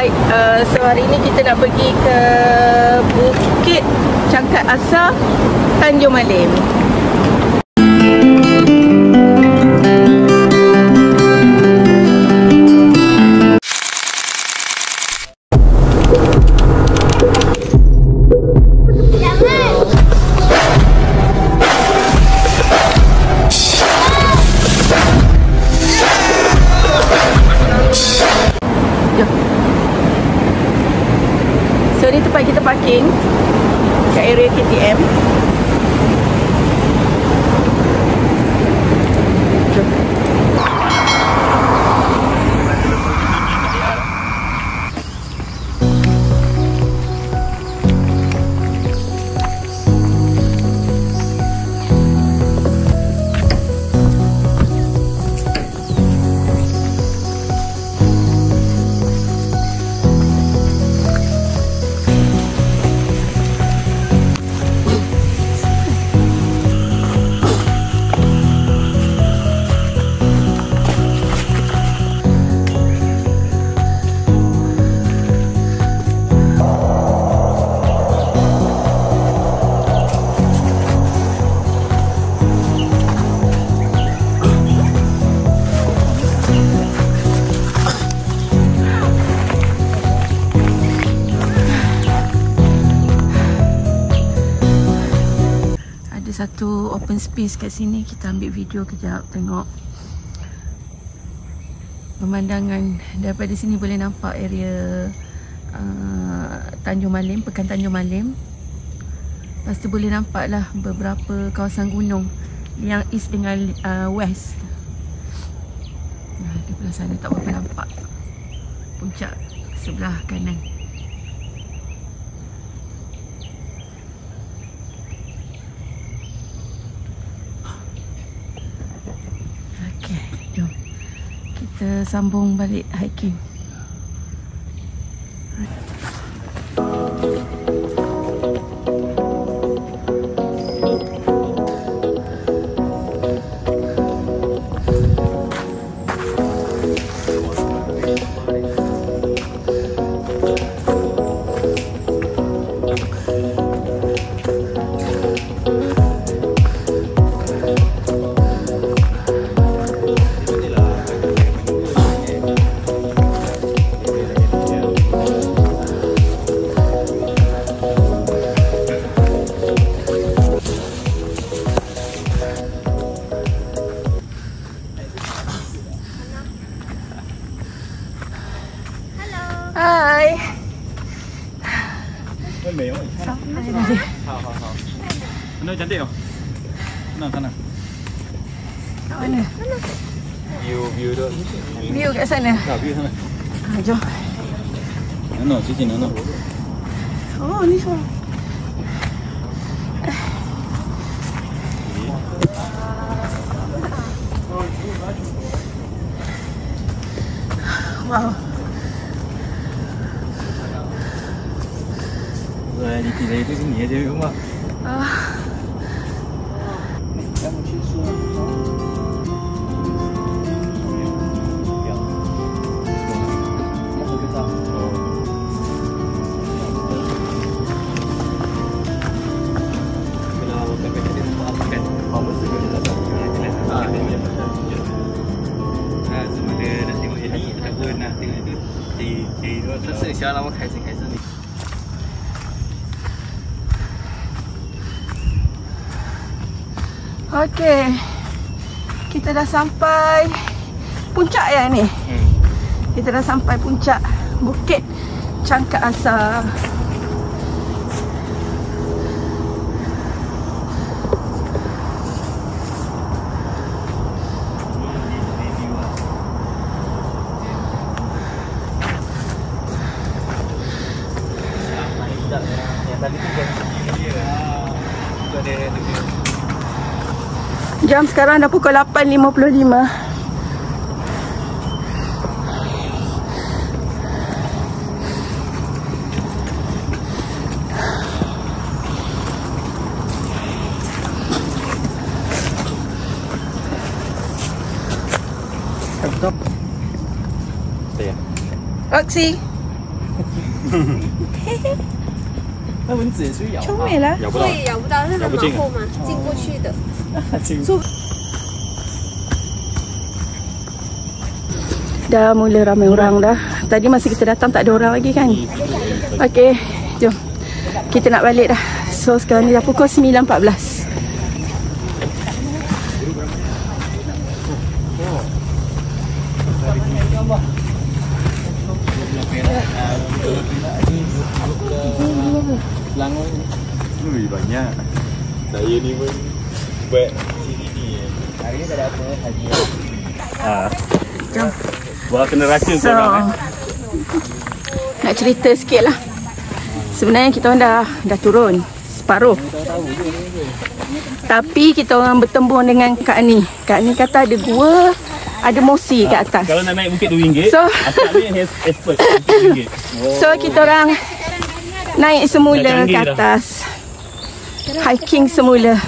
Alright, so hari ni kita nak pergi ke Bukit Cangkat Asar, Tanjung Malim. So ni tempat kita parking kat area KTM. Satu open space kat sini, kita ambil video kejap, tengok pemandangan daripada sini. Boleh nampak area Tanjung Malim, Pekan Tanjung Malim. Lepas tu boleh nampak lah beberapa kawasan gunung yang east dengan west. Di belah sana tak berapa nampak puncak sebelah kanan. Jom kita sambung balik hiking. Hai. Sampai tadi. Mana cantik oh. Sana. Kat mana? View tu. View kat sana. View sana. Jom. Sini. Oh, ni semua. Wow. Di sini itu sini aja rumah. Okey, kita dah sampai puncak ya ni. Kita dah sampai puncak Bukit Cangkat Asar. Jam sekarang dah pukul 8.55. Roxy. 那蚊子也是会咬。聪明啦。咬不到。对，咬不到，是它毛后嘛，进过去的。Dah mula ramai orang dah. Tadi masa kita datang tak ada orang lagi kan. Okey, jom. Kita nak balik dah. So sekarang ni dah pukul 9.14. Selangor ni banyak. Saya ni pun buat sini. Hari ni tak ada apa hadiah. Jom. Wah, kena rasa So, korang nak cerita sikit lah. Sebenarnya kita orang dah turun separuh. Tapi kita orang bertembung dengan Kak Ni. Kak Ni kata ada gua, ada mosi kat atas. Kalau nak naik bukit RM2, So, asal ni expert RM2. So kita orang naik semula ke atas. Hiking semula.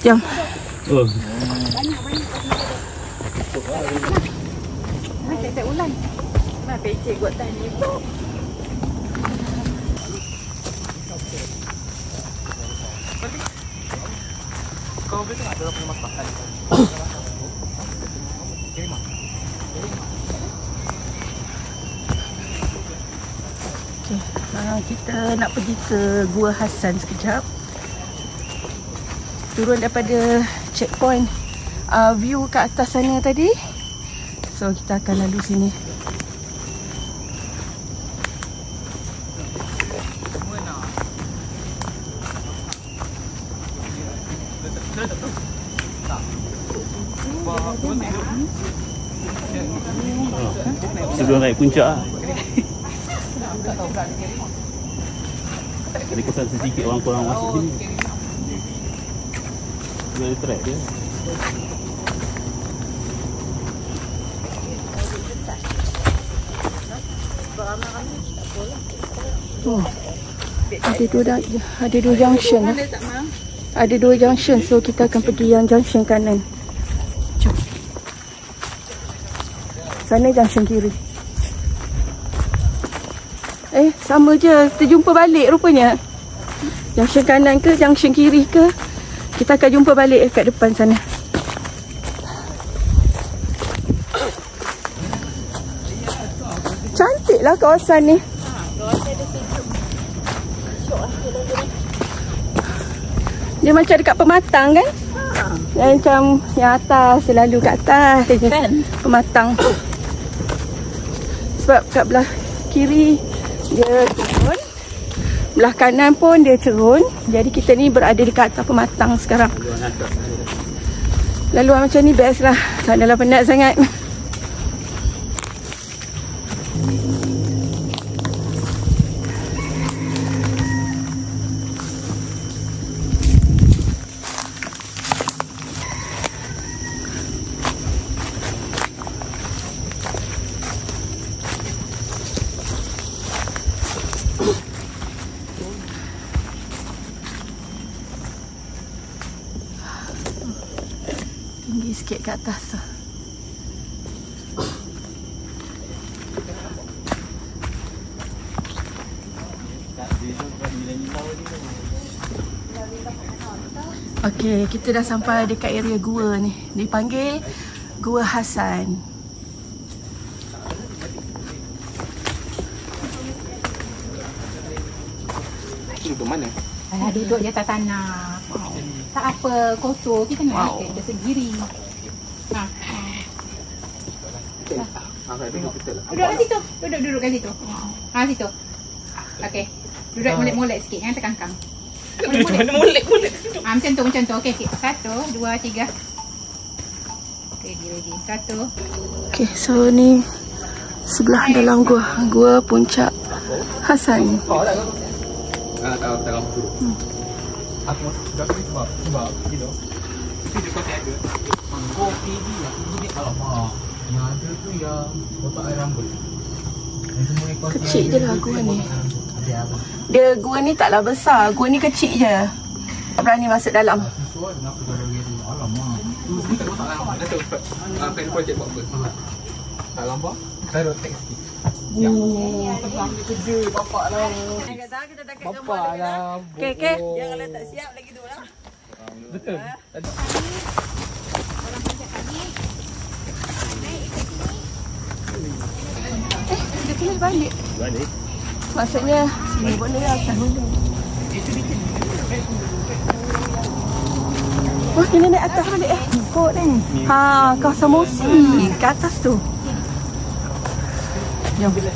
Jom. Oh. Kau betul tak ada orang punya masakan? Kita nak pergi ke Gua Hassan sekejap. Turun daripada checkpoint view kat atas sana tadi. So kita akan lalu sini. Sebelum naik puncak lah. Ada kesan sedikit orang kurang masuk sini. Dia ada track dia. Oh, ada dua junction. Ada dua junction, so kita akan pergi yang junction kanan. Jom. Sana junction kiri. Sama je. Kita jumpa balik rupanya. Junction kanan ke, junction kiri ke. Kita akan jumpa balik kat depan sana. Cantiklah kawasan ni. Dia macam dekat Pematang kan? Macam yang atas, selalu kat atas kan? Pematang. Sebab kat belah kiri dia turun, belah kanan pun dia turun. Jadi kita ni berada dekat atas Pematang sekarang. Laluan macam ni best lah. Tak adalah penat sangat. Tinggi sikit ke atas tu. Okey, kita dah sampai dekat area gua ni. Dipanggil Gua Hassan. Duduk mana? Duduk di atas tanah. Tak apa, kotor. Kita nak naik dia sendiri. Duduk kat situ. Duduk kat situ. Situ. Okey. Duduk molek-molek sikit. Jangan terkangkang. Molek. Macam tu. Okey. 1, 2, 3. Ready. 1. Okey, so ni sebelah dalam gua Puncak Hassan. Dalam turun. Aku masuk sebab gitu. Tapi dia kata ada mango TV lah. Ini alamak. Yang ada tu yang kotak air rambut. Kecil je lah gua ni. Gua ni taklah besar. Gua ni kecil je. Tak berani masuk dalam. Alamak. Ini tak kotak air rambut. Dah tahu Ustaz. Saya projek buat apa? Tak lambat. Taruh teks sikit. Siap. Terbang dia kerja. Bapak lah. Bapak lah. Okay. Jangan tak siap lagi tu lah. Betul. Dia kena balik. Maksudnya sini boleh lah. Wah, kena naik atas balik Kot ni. Ha, kawasan Mosi. Ke atas tu. Jom. Okey,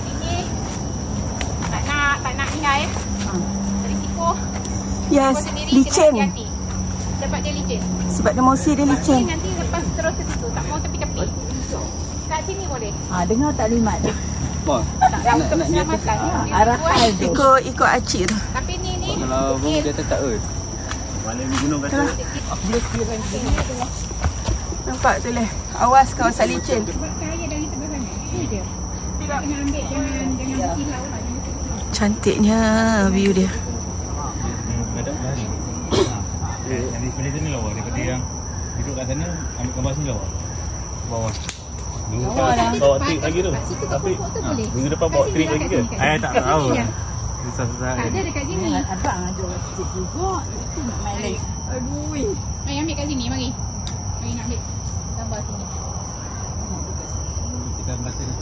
sini. Tak nak ni ya. Risiko. Yes, sendiri licin. kena hati-hati. Sebab dia licin. Sebab dia Mosi dia licin. Nanti lepas terus ke situ. Tak mau tepi-tepi. Kat sini boleh. Dengar tak limat dah. Tak untuk keselamatan. Arahan tu. Ikut acik tu. Tapi ni Kalau dia tetap mana ni gunung kata. Nampak tu leh. Awas kawasan licin. buat cahaya dari sebelah sana. Itu je. Kena ambil jangan berkilau lah. Cantiknya view dia. Yang display tu ni lawa daripada yang duduk kat sana ambil gambar sini lawa. Bawah. Bawa trip lagi tu. Tapi minggu depan bawa trip lagi ke? Saya tak tahu. Susah-susah. Tak ada dekat sini. Abang ada kecil juga. Itu nak main lagi. Aduh. Mari ambil kat sini, mari. Mari nak ambil gambar sini. Kita baca ni.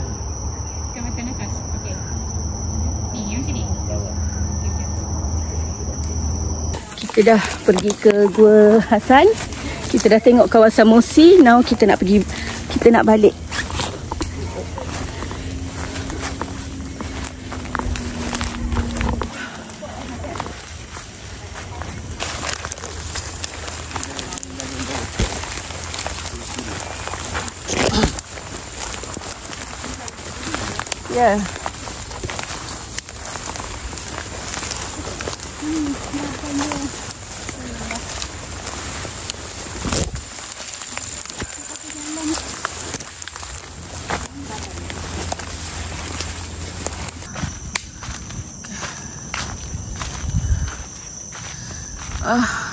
Kawasan atas. Okey. Ni yang sini. Kita dah pergi ke Gua Hasan. Kita dah tengok kawasan Mosi. Now kita nak balik. Ya.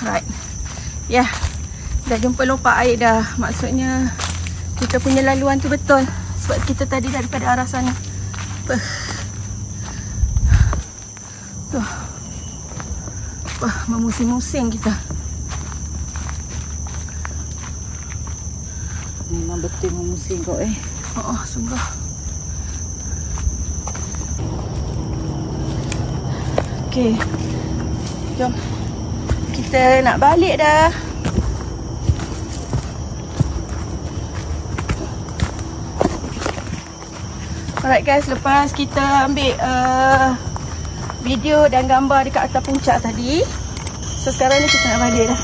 Right. Ya. Dah jumpa lompat air dah. Maksudnya kita punya laluan tu betul. Sebab kita tadi daripada arah sana. Tuh. Wah, memusing-musing kita. Memang betul memusing kau Oh, sungguh. Okey. Jom. Kita nak balik dah. Alright guys, lepas kita ambil video dan gambar dekat atas puncak tadi. So sekarang ni kita nak balik dah.